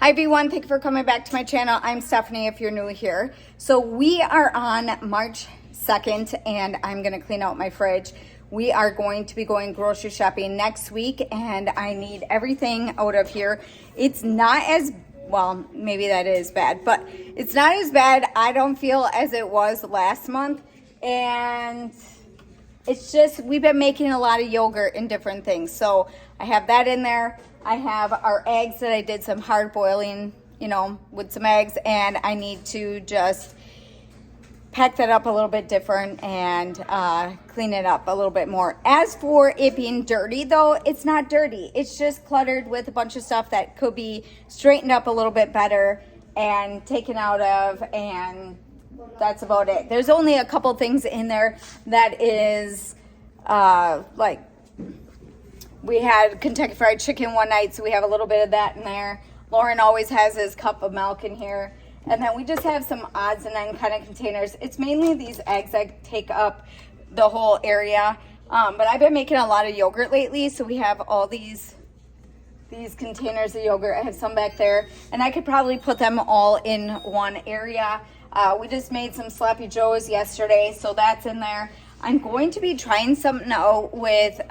Hi everyone, thank you for coming back to my channel. I'm Stephanie if you're new here. So we are on March 2nd and I'm gonna clean out my fridge. We are going to be going grocery shopping next week and I need everything out of here. It's not as, well, maybe that is bad, but it's not as bad, I don't feel, as it was last month. And it's just, we've been making a lot of yogurt and different things. So I have that in there. I have our eggs that I did some hard boiling, with some eggs, and I need to just pack that up a little bit different and clean it up a little bit more. As for it being dirty though, it's not dirty. It's just cluttered with a bunch of stuff that could be straightened up a little bit better and taken out of, and that's about it. There's only a couple things in there that is like, we had Kentucky Fried Chicken one night, so we have a little bit of that in there. Lauren always has his cup of milk in here. And then we just have some odds and end kind of containers. It's mainly these eggs that take up the whole area. But I've been making a lot of yogurt lately, so we have all these containers of yogurt. I have some back there, and I could probably put them all in one area. We just made some Sloppy Joes yesterday, so that's in there. I'm going to be trying something out with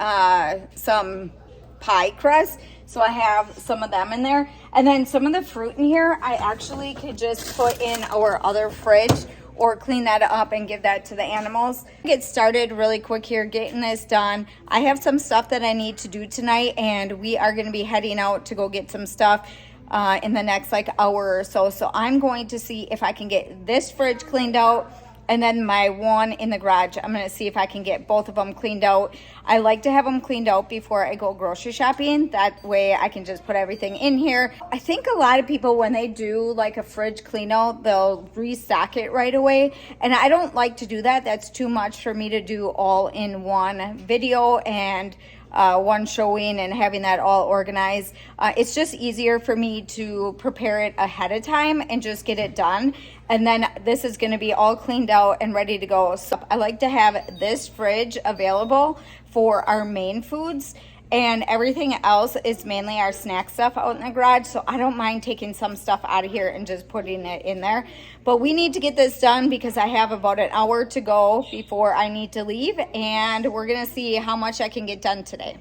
some pie crust, so I have some of them in there. And then some of the fruit in here, I actually could just put in our other fridge or clean that up and give that to the animals. Get started really quick here, getting this done. I have some stuff that I need to do tonight, and we are going to be heading out to go get some stuff in the next hour or so. So I'm going to see if I can get this fridge cleaned out, and then my one in the garage, I'm going to see if I can get both of them cleaned out. I like to have them cleaned out before I go grocery shopping. That way I can just put everything in here. I think a lot of people, when they do like a fridge clean out, they'll restock it right away. And I don't like to do that. That's too much for me to do all in one video and one showing and having that all organized. It's just easier for me to prepare it ahead of time and just get it done. And then this is going to be all cleaned out and ready to go. So I like to have this fridge available for our main foods, and everything else is mainly our snack stuff out in the garage. So I don't mind taking some stuff out of here and just putting it in there. But we need to get this done because I have about an hour to go before I need to leave, and we're going to see how much I can get done today.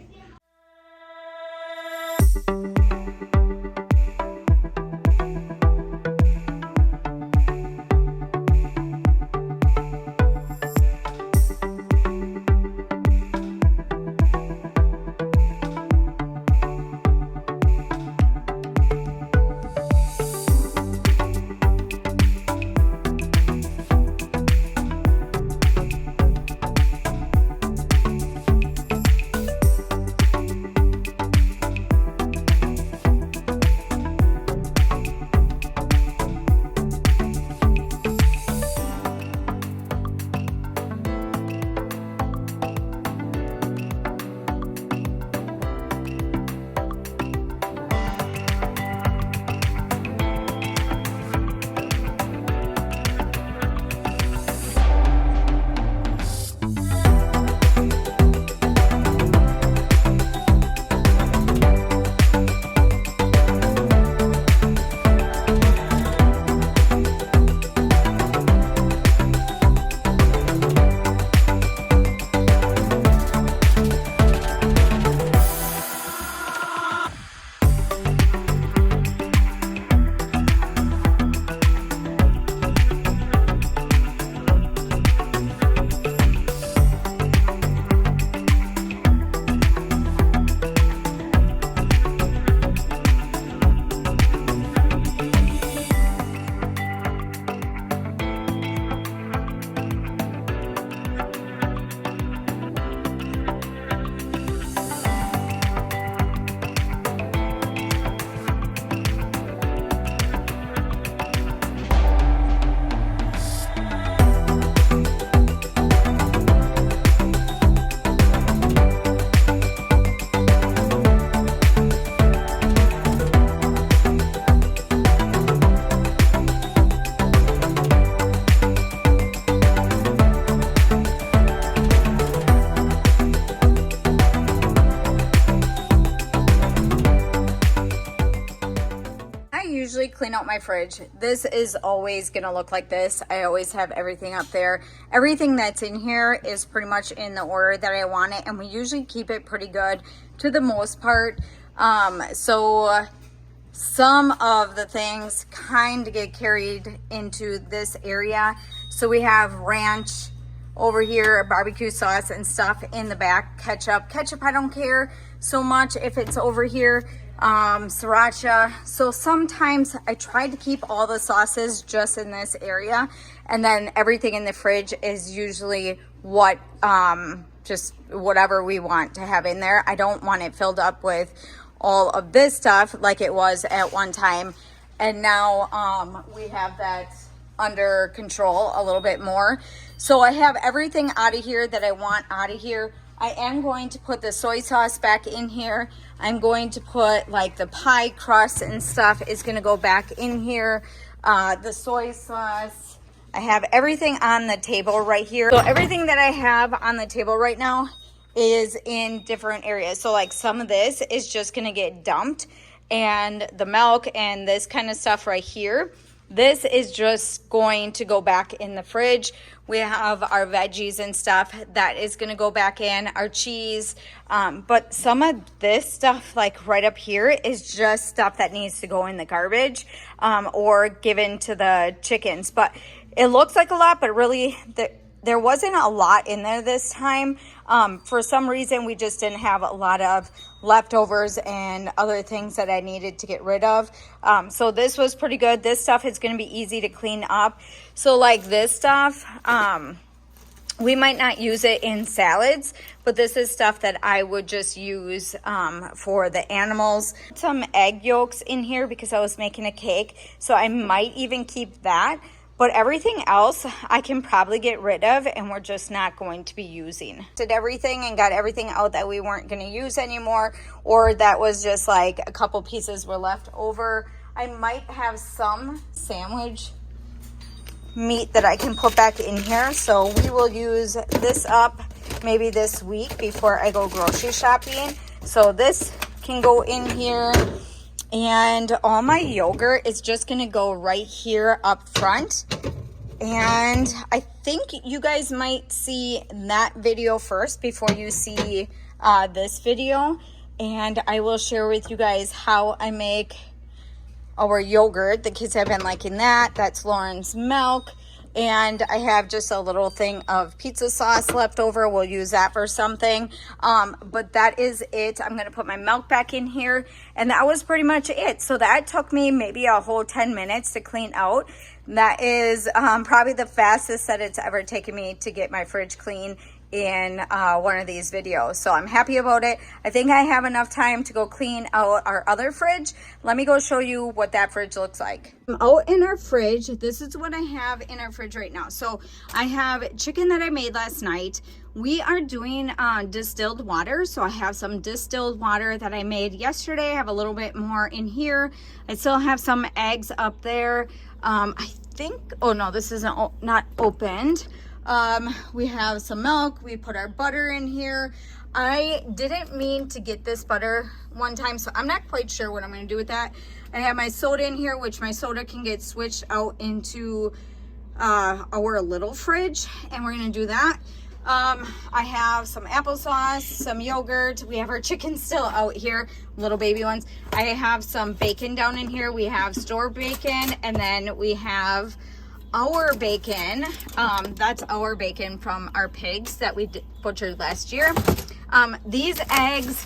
usually clean out my fridge, this is always gonna look like this. I always have everything up there. Everything that's in here is pretty much in the order that I want it, and we usually keep it pretty good to the most part. So some of the things kind of get carried into this area. So we have ranch over here, barbecue sauce and stuff in the back. Ketchup I don't care so much if it's over here. Sriracha. So sometimes I try to keep all the sauces just in this area, and then everything in the fridge is usually what just whatever we want to have in there. I don't want it filled up with all of this stuff like it was at one time, and now we have that under control a little bit more. So I have everything out of here that I want out of here. I am going to put the soy sauce back in here. I'm going to put like the pie crust and stuff is going to go back in here. The soy sauce. I have everything on the table right here. So everything that I have on the table right now is in different areas. So like some of this is just going to get dumped, and the milk and this kind of stuff right here, this is just going to go back in the fridge. We have our veggies and stuff that is going to go back in, our cheese. But some of this stuff like right up here is just stuff that needs to go in the garbage or given to the chickens. But it looks like a lot, but really there wasn't a lot in there this time. For some reason, we just didn't have a lot of leftovers and other things that I needed to get rid of. So this was pretty good. This stuff is going to be easy to clean up. So like this stuff, we might not use it in salads, but this is stuff that I would just use for the animals. Some egg yolks in here because I was making a cake, so I might even keep that. But everything else I can probably get rid of, and we're just not going to be using. Did everything and got everything out that we weren't going to use anymore, or that was just like a couple pieces were left over. I might have some sandwich meat that I can put back in here, so we will use this up maybe this week before I go grocery shopping. So this can go in here. And all my yogurt is just going to go right here up front. And I think you guys might see that video first before you see this video. And I will share with you guys how I make our yogurt. The kids have been liking that. That's Lauren's milk. And I have just a little thing of pizza sauce left over. We'll use that for something. But that is it. I'm going to put my milk back in here. And that was pretty much it. So that took me maybe a whole 10 minutes to clean out. That is probably the fastest that it's ever taken me to get my fridge clean in one of these videos. So I'm happy about it. I think I have enough time to go clean out our other fridge. Let me go show you what that fridge looks like. Out in our fridge, this is what I have in our fridge right now. So I have chicken that I made last night. We are doing distilled water. So I have some distilled water that I made yesterday. I have a little bit more in here. I still have some eggs up there. I think, oh no, this isn't not opened. We have some milk. We put our butter in here. I didn't mean to get this butter one time, so I'm not quite sure what I'm going to do with that. I have my soda in here, which my soda can get switched out into our little fridge, and we're going to do that. I have some applesauce, some yogurt. We have our chicken still out here, little baby ones. I have some bacon down in here. We have store bacon, and then we have our bacon. That's our bacon from our pigs that we butchered last year. These eggs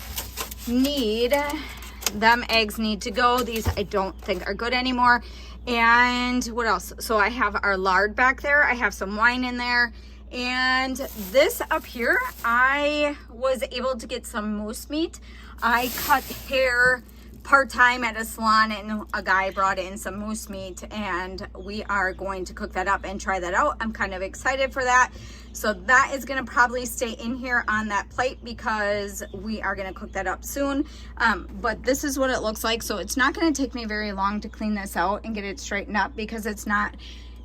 need to go. These I don't think are good anymore. And what else? So I have our lard back there. I have some wine in there. And this up here, I was able to get some moose meat. I cut hair part-time at a salon, and a guy brought in some moose meat, and we are going to cook that up and try that out. I'm kind of excited for that. So that is going to probably stay in here on that plate because we are going to cook that up soon. But this is what it looks like. So it's not going to take me very long to clean this out and get it straightened up because it's not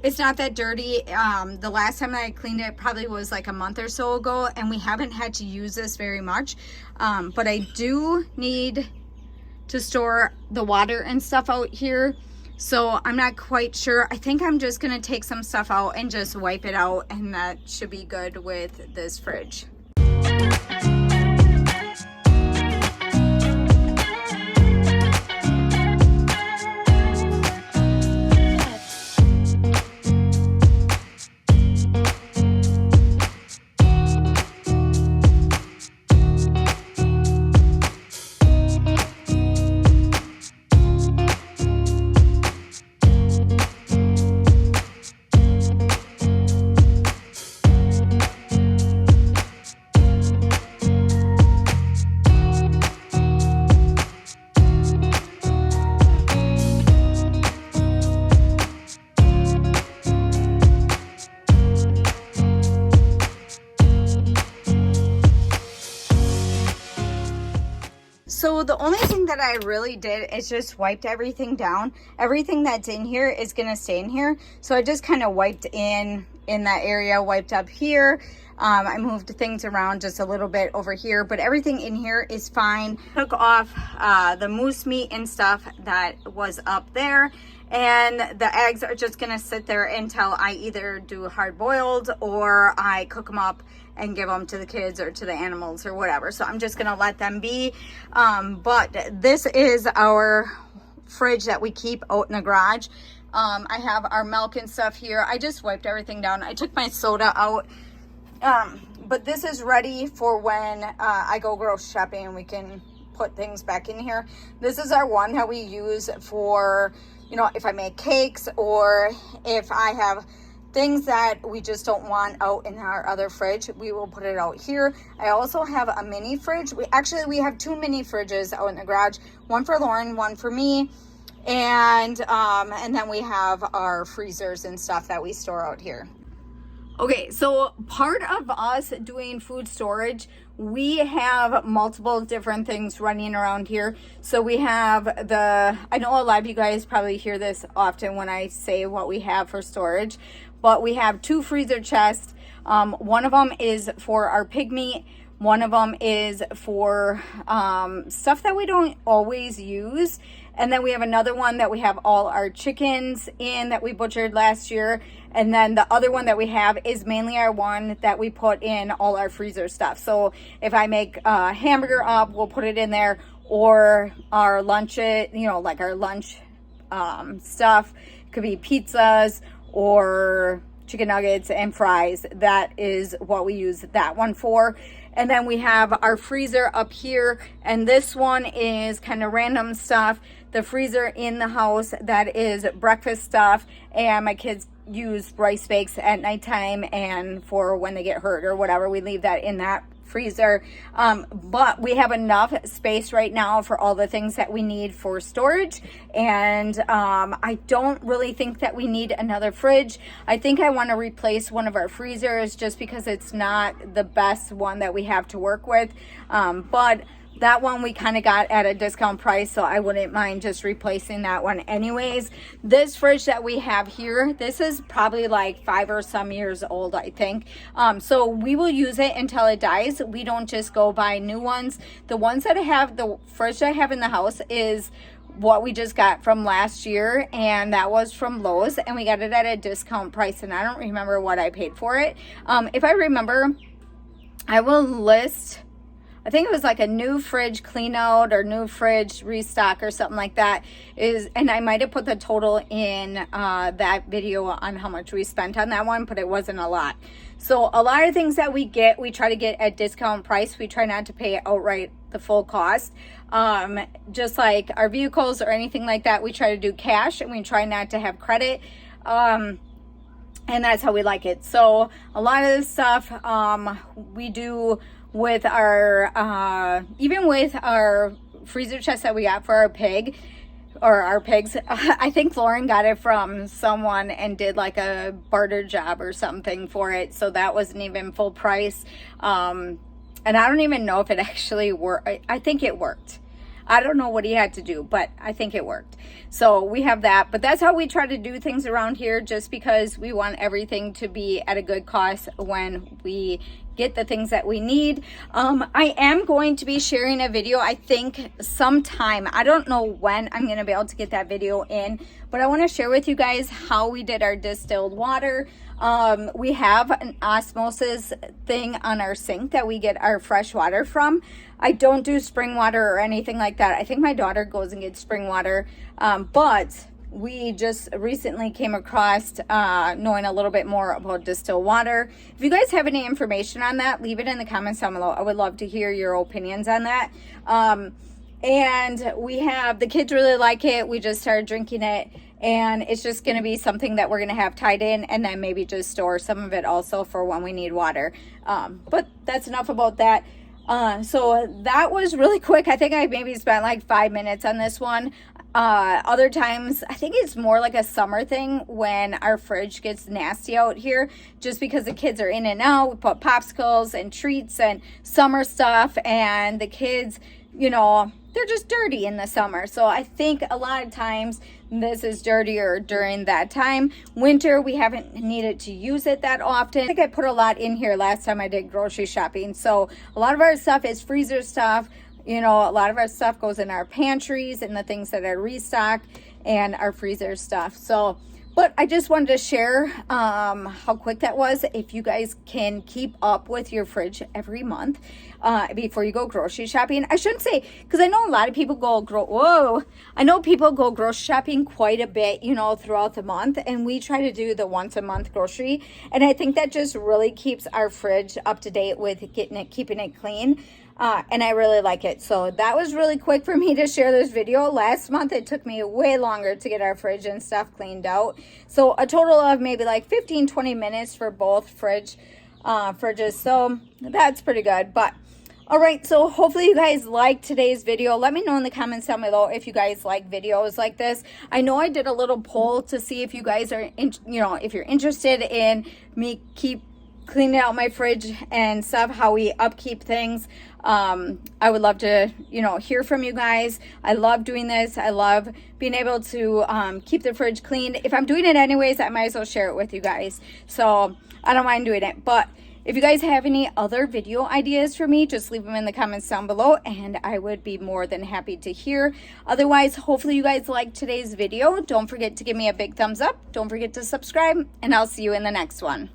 that dirty. The last time I cleaned it probably was like a month or so ago, and we haven't had to use this very much. But I do need to store the water and stuff out here. So I'm not quite sure. I think I'm just gonna take some stuff out and just wipe it out, and that should be good with this fridge. So the only thing that I really did is just wiped everything down. Everything that's in here is gonna stay in here. So I just kind of wiped in that area, wiped up here. I moved things around just a little bit over here, but everything in here is fine. Took off the moose meat and stuff that was up there. And the eggs are just gonna sit there until I either do hard boiled or I cook them up and give them to the kids or to the animals or whatever. So I'm just gonna let them be. But this is our fridge that we keep out in the garage. I have our milk and stuff here. I just wiped everything down. I took my soda out. But this is ready for when I go grocery shopping and we can put things back in here. This is our one that we use for, you know, if I make cakes or if I have things that we just don't want out in our other fridge, we will put it out here. I also have a mini fridge. We have two mini fridges out in the garage, one for Lauren, one for me. And then we have our freezers and stuff that we store out here. Okay, so part of us doing food storage, we have multiple different things running around here. So we have I know a lot of you guys probably hear this often when I say what we have for storage, but we have two freezer chests. One of them is for our pig meat. One of them is for stuff that we don't always use. And then we have another one that we have all our chickens in that we butchered last year. And then the other one that we have is mainly our one that we put in all our freezer stuff. So if I make a hamburger up, we'll put it in there, or our lunch, you know, like our lunch stuff. It could be pizzas or chicken nuggets and fries. That is what we use that one for. And then we have our freezer up here, and this one is kind of random stuff. The freezer in the house, that is breakfast stuff, and my kids use rice bakes at nighttime and for when they get hurt or whatever, we leave that in that freezer. But we have enough space right now for all the things that we need for storage, and I don't really think that we need another fridge. I think I want to replace one of our freezers just because it's not the best one that we have to work with, but that one we kind of got at a discount price, so I wouldn't mind just replacing that one anyways. This fridge that we have here, this is probably like 5 or some years old, I think. So we will use it until it dies. We don't just go buy new ones. The ones that I have, the fridge I have in the house is what we just got from last year, and that was from Lowe's, and we got it at a discount price, and I don't remember what I paid for it. If I remember, I will list, I think it was like a new fridge clean out or new fridge restock or something like that, and I might have put the total in that video on how much we spent on that one, but it wasn't a lot. So a lot of things that we get, we try to get at discount price. We try not to pay outright the full cost. Just like our vehicles or anything like that, we try to do cash, and we try not to have credit. And that's how we like it. So a lot of this stuff we do with our, even with our freezer chest that we got for our pig, or our pigs. I think Lauren got it from someone and did like a barter job or something for it. So that wasn't even full price. And I don't even know if it actually worked. I think it worked. I don't know what he had to do, but I think it worked. So we have that, but that's how we try to do things around here, just because we want everything to be at a good cost when we get the things that we need. I am going to be sharing a video, I think sometime. I don't know when I'm going to be able to get that video in, but I want to share with you guys how we did our distilled water. We have an osmosis thing on our sink that we get our fresh water from. I don't do spring water or anything like that. I think my daughter goes and gets spring water, but we just recently came across knowing a little bit more about distilled water. If you guys have any information on that, leave it in the comments down below. I would love to hear your opinions on that. And we have, the kids really like it. We just started drinking it, and it's just going to be something that we're going to have tied in, and then maybe just store some of it also for when we need water. But that's enough about that. So that was really quick. I think I maybe spent like 5 minutes on this one. Other times, I think it's more like a summer thing when our fridge gets nasty out here, just because the kids are in and out. We put popsicles and treats and summer stuff, and the kids, you know, they're just dirty in the summer. So I think a lot of times this is dirtier during that time. Winter, we haven't needed to use it that often. I think I put a lot in here last time I did grocery shopping. So a lot of our stuff is freezer stuff. You know, a lot of our stuff goes in our pantries and the things that are restocked, and our freezer stuff. So, but I just wanted to share how quick that was. If you guys can keep up with your fridge every month before you go grocery shopping. I shouldn't say, because I know a lot of people I know people go grocery shopping quite a bit, you know, throughout the month, and we try to do the once a month grocery. And I think that just really keeps our fridge up to date with keeping it clean. And I really like it. So that was really quick for me to share this video. Last month it took me way longer to get our fridge and stuff cleaned out. So a total of maybe like 15-20 minutes for both fridges. So that's pretty good. But all right, so hopefully you guys liked today's video. Let me know in the comments down below if you guys like videos like this. I know I did a little poll to see if you guys are if you're interested in me keep cleaning out my fridge and stuff, how we upkeep things. I would love to, hear from you guys. I love doing this. I love being able to keep the fridge clean. If I'm doing it anyways, I might as well share it with you guys. So I don't mind doing it. But if you guys have any other video ideas for me, just leave them in the comments down below, and I would be more than happy to hear. Otherwise, hopefully you guys liked today's video. Don't forget to give me a big thumbs up. Don't forget to subscribe, and I'll see you in the next one.